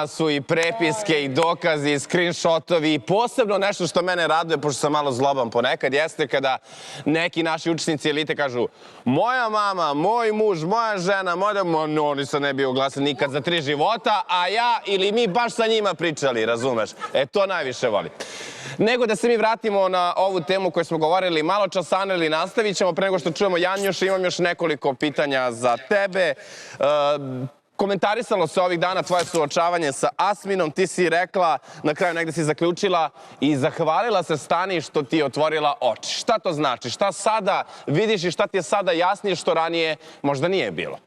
su i prepiske i dokazi i screenshotovi i posebno nešto što mene raduje, pošto sam malo zloban ponekad, jeste kada neki naši učesnici elite kažu moja mama, moj muž, moja žena, oni se ne bi oglasili nikad za 3 života, a ja ili mi baš sa njima pričali, razumeš? To najviše volim. Nego da se mi vratimo na ovu temu koju smo govorili malo čas, Aneli, nastavit ćemo pre nego što čujemo Janjuša. Imam još nekoliko pitanja za tebe. Komentarisalo se ovih dana tvoje suočavanje sa Asminom, ti si rekla, na kraju negde si zaključila i zahvalila se Stani što ti je otvorila oči. Šta to znači? Šta sada vidiš i šta ti je sada jasnije što ranije možda nije bilo?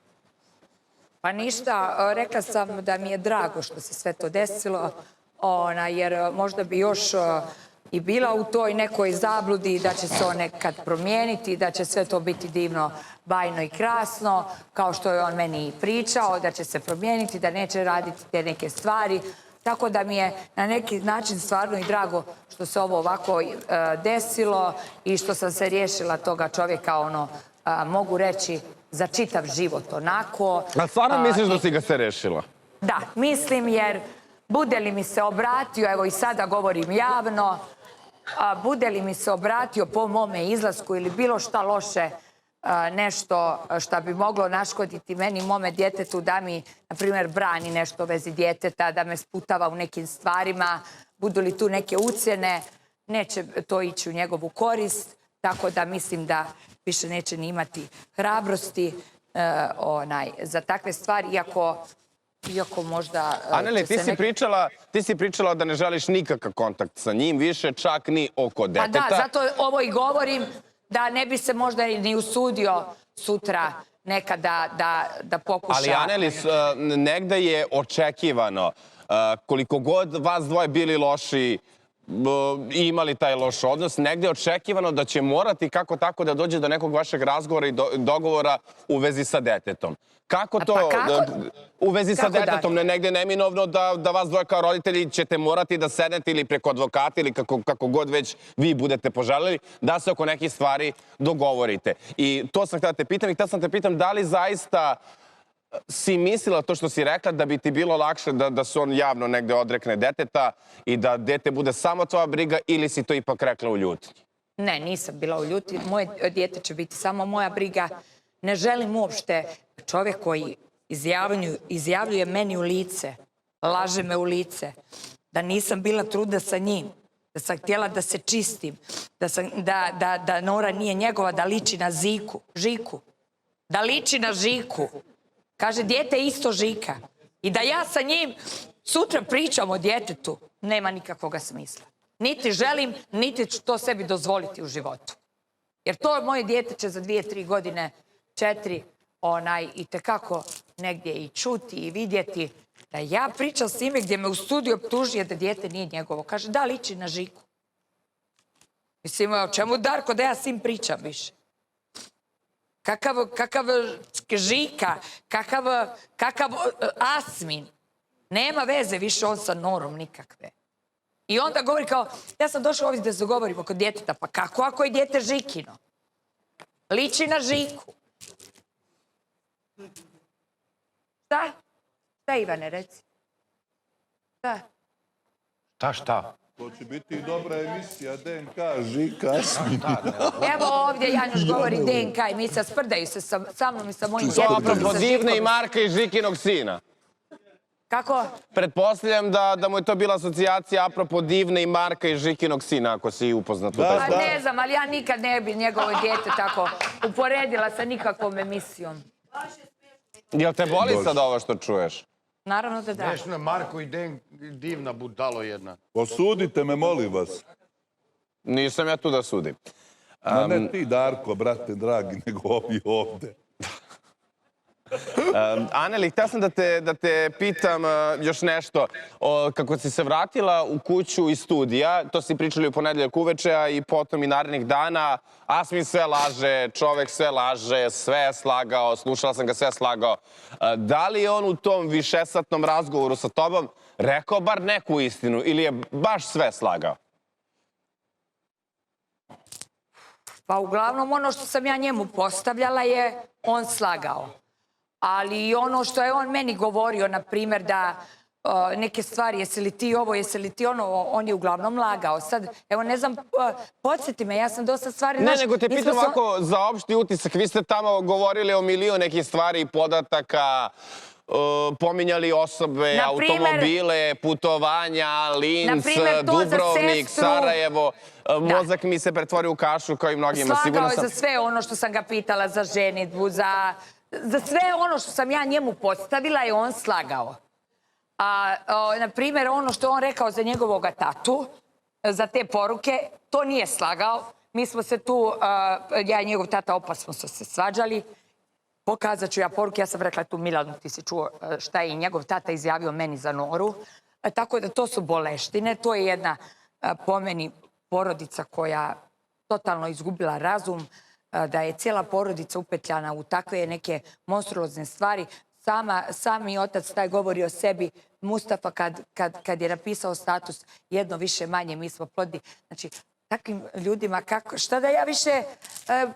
Pa ništa, rekla sam da mi je drago što se sve to desilo, jer možda bi još i bila u toj nekoj zabludi da će se on nekad promijeniti, da će sve to biti divno, bajno i krasno, kao što je on meni pričao, da će se promijeniti, da neće raditi te neke stvari. Tako da mi je na neki način stvarno i drago što se ovo ovako desilo i što sam se riješila toga čovjeka, mogu reći, za čitav život, onako. A stvarno misliš da si ga se rešila? Da, mislim, jer bude li mi se obratio, evo i sada govorim javno, bude li mi se obratio po mome izlasku ili bilo šta loše, nešto šta bi moglo naškoditi meni i mome djetetu, da mi, na primjer, brani nešto u vezi djeteta, da me sputava u nekim stvarima, budu li tu neke ucjene, neće to ići u njegovu korist, tako da mislim da više neće ni imati hrabrosti za takve stvari, iako možda... Aneli, ti si pričala da ne želiš nikakav kontakt sa njim, više čak ni oko deteta. Pa da, zato ovo i govorim, da ne bi se možda ni usudio sutra nekada da pokuša... Ali, Aneli, negde je očekivano, koliko god vas dvoje bili loši i imali taj loš odnos, negde je očekivano da će morati kako tako da dođe do nekog vašeg razgovora i dogovora u vezi sa detetom. Kako to u vezi sa detetom? Negde neminovno da vas dvoje kao roditelji ćete morati da sednete ili preko advokata ili kako god već vi budete poželjeli, da se oko nekih stvari dogovorite. I to sam htjela te pitam i htjela sam te pitam da li zaista si mislila to što si rekla da bi ti bilo lakše da se on javno negde odrekne deteta i da dete bude samo tvoja briga ili si to ipak rekla u ljutnji? Ne, nisam bila u ljutnji. Moje dijete će biti samo moja briga. Ne želim uopšte čovjek koji izjavljuje meni u lice, laže me u lice, da nisam bila trudna sa njim, da sam htjela da se čistim, da Nora nije njegova, da liči na Žiku. Da liči na Žiku. Kaže, dijete je isto Žika. I da ja sa njim sutra pričam o djetetu, nema nikakvoga smisla. Niti želim, niti ću to sebi dozvoliti u životu. Jer to moje dijete će za 2-3 godine, 4, i tekako negdje i čuti i vidjeti da ja pričam s njime gdje me u studiju optužuje da dijete nije njegovo. Kaže, da, liči na Žiku. Mislim, o čemu, Darko, da ja s njim pričam više? Kakav Žika, kakav Asmin. Nema veze više on sa Norom nikakve. I onda govori kao, ja sam došla ovdje da se govorimo kod djeteta. Pa kako ako je dijete Žikino? Liči na Žiku. Šta? Šta, Ivane, reci? Šta? To će biti i dobra emisija DNK, Žika, Asmin. Evo ovdje Janjuš govori DNK emisija, sprdaju se sa mnom i sa mojim To djetetom. apropo Divne i Marka i Žikinog sina. Kako? Pretpostavljam da mu je to bila asocijacija apropo Divne i Marka i Žikinog sina, ako si upoznat u taj Pa ne znam, ali ja nikad ne bi njegovo dijete tako uporedila sa nikakvom emisijom. Jel te boli sad ovo što čuješ? Naravno da da. Smešno je Marko i divna budalo jedna. Osudite me, molim vas. Nisam ja tu da sudim. Ma ne ti, Darko, brate dragi, nego ovi ovde. Aneli, htio sam da te pitam još nešto. Kako si se vratila u kuću iz studija, to si pričali u ponedeljak uveče, a i potom i narednih dana, Asmin sve laže, čovek sve laže, sve je slagao, slušala sam ga, sve je slagao. Da li je on u tom višesatnom razgovoru sa tobom rekao bar neku istinu ili je baš sve slagao? Pa uglavnom ono što sam ja njemu postavljala je on slagao. Ali i ono što je on meni govorio, na primjer, da neke stvari, jesi li ti ovo, jesi li ti ono, on je uglavnom lagao. Sad, evo, ne znam, podsjeti me, ja sam dosta stvari... Ne, nego te pitam ovako za opšti utisak. Vi ste tamo govorili o milion nekih stvari i podataka, pominjali osobe, automobile, putovanja, Linz, Dubrovnik, Sarajevo. Mozak mi se pretvori u kašu kao i mnogima. Slagao je za sve ono što sam ga pitala, za ženidbu, za sve ono što sam ja njemu postavila je on slagao. Na primjer, ono što on rekao za njegovog tatu, za te poruke, to nije slagao. Mi smo se tu, ja i njegov tata opasno su se svađali. Pokazat ću ja poruke, ja sam rekla tu Milanu, ti si čuo šta je i njegov tata izjavio meni za Noru. Tako da to su boleštine, to je jedna po meni porodica koja totalno izgubila razum, da je cijela porodica upetljana u takve neke monstruozne stvari. Sami otac taj govori o sebi, Mustafa kad je napisao status jedno više manje, mi smo plodni. Znači, takvim ljudima, šta da ja više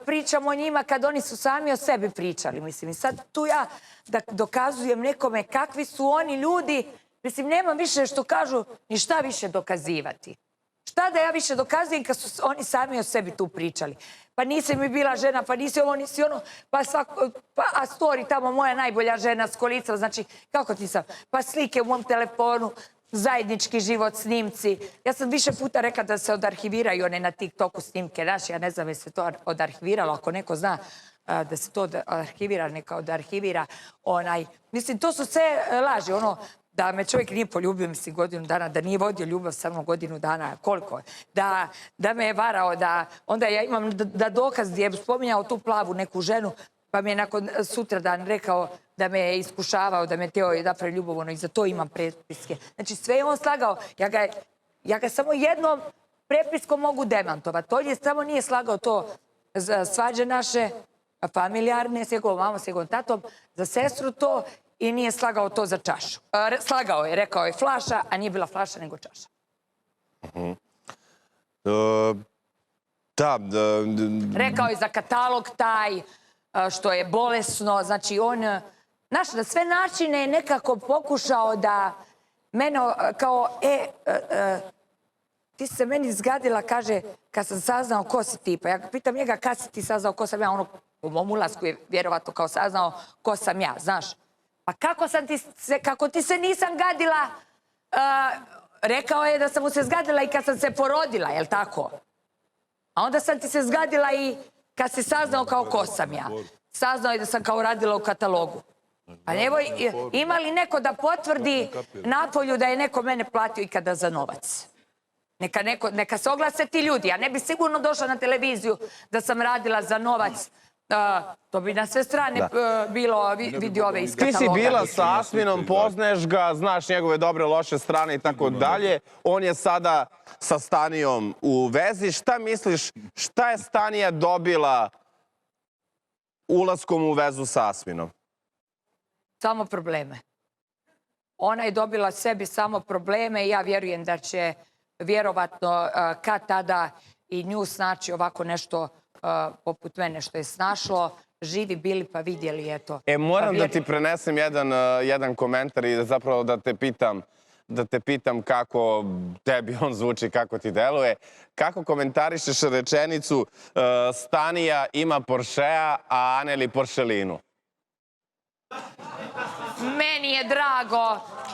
pričam o njima kad oni su sami o sebi pričali, mislim. I sad tu ja da dokazujem nekome kakvi su oni ljudi, mislim, nemam više što kažu ni šta više dokazivati. Šta da ja više dokazujem kad su oni sami o sebi tu pričali? Pa nisi mi bila žena, pa nisi ovo, nisi ono, a story tamo moja najbolja žena s kolicom, znači kako ti sam, pa slike u mom telefonu, zajednički život, snimci. Ja sam više puta rekla da se odarhiviraju one na TikToku snimke naše, ja ne znam je se to odarhiviralo, ako neko zna da se to arhivira, neka odarhivira. Mislim, to su sve laži, ono, da me čovjek nije poljubio, mislim, godinu dana, da nije vodio ljubav sa mnom godinu dana, koliko? Da me je varao, da onda ja imam da dokaz gdje je spominjao tu plavu neku ženu, pa mi je nakon sutradan rekao da me je iskušavao, da me teo da pravi ljubavno i za to imam prepiske. Znači, sve je on slagao. Ja ga samo jednom prepiskom mogu demantovati. To je samo nije slagao to za svađe naše, familijarne, s njegovom mamom, s njegovom tatom, za sestru to, i nije slagao to za čašu. Slagao je, rekao je flaša, a nije bila flaša nego čaša. Da. Rekao je za katalog taj, što je bolesno, znači on, znaš, na sve načine je nekako pokušao da mene kao, ti se meni zgadila, kaže, kad sam saznao ko si ti, pa ja pitam njega kad si ti saznao ko sam ja, ono, u mom ulasku je vjerovatno kao saznao ko sam ja, znaš. Pa kako ti se nisam gadila, rekao je da sam mu se zgadila i kad sam se porodila, jel tako? A onda sam ti se zgadila i kad si saznao kao ko sam ja. Saznao je da sam kao radila u katalogu. Pa ima li neko da potvrdi napolju da je neko mene platio ikada za novac? Neka se oglase ti ljudi. Ja ne bi sigurno došla na televiziju da sam radila za novac. To bi na sve strane bilo vidio ove iz kataloga. Ti si bila sa Asminom, poznaješ ga, znaš njegove dobre, loše strane i tako dalje. On je sada sa Stanijom u vezi. Šta misliš, šta je Stanija dobila ulaskom u vezu sa Asminom? Samo probleme. Ona je dobila sebi samo probleme i ja vjerujem da će vjerovatno kad tada i nju snaći ovako nešto poput mene što je snašlo. Živi bili pa vidjeli, eto. Moram da ti prenesem jedan komentar i zapravo da te pitam kako tebi on zvuči, kako ti deluje. Kako komentarišeš rečenicu Stanija ima Porschea, a Aneli Poršelinu?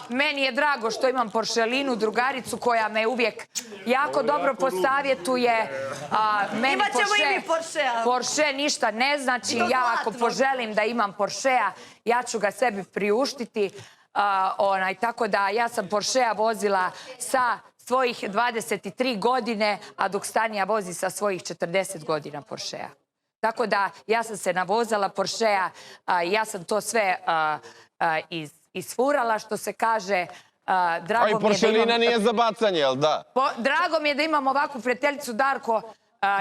Meni je drago što imam Poršelinu, drugaricu koja me uvijek jako dobro posavjetuje. Imaćemo i mi Porschea. Porsche ništa ne znači. Ja ako poželim da imam Porschea, ja ću ga sebi priuštiti. Tako da ja sam Porschea vozila sa svojih 23 godine, a dok Stanija vozi sa svojih 40 godina Porschea. Tako da ja sam se navozala Porschea, ja sam to sve isfurala, što se kaže. A i Poršelina nije za bacanje, jel da? Drago mi je da imam ovakvu prijateljicu, Darko.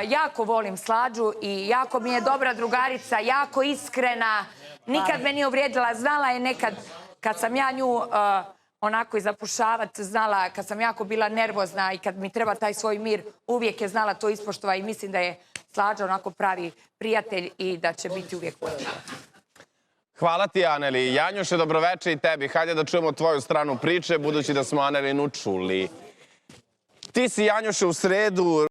Jako volim Slađu i jako mi je dobra drugarica, jako iskrena. Nikad me nije uvrijedila. Znala je nekad, kad sam ja nju onako i zapušavat, znala, kad sam jako bila nervozna i kad mi treba taj svoj mir, uvijek je znala to ispoštova i mislim da je Slađa onako pravi prijatelj i da će biti uvijek potreba. Hvala ti, Aneli. Janjuše, dobroveče i tebi. Hajde da čujemo tvoju stranu priče, budući da smo Anelinu čuli. Ti si, Janjuše, u sredu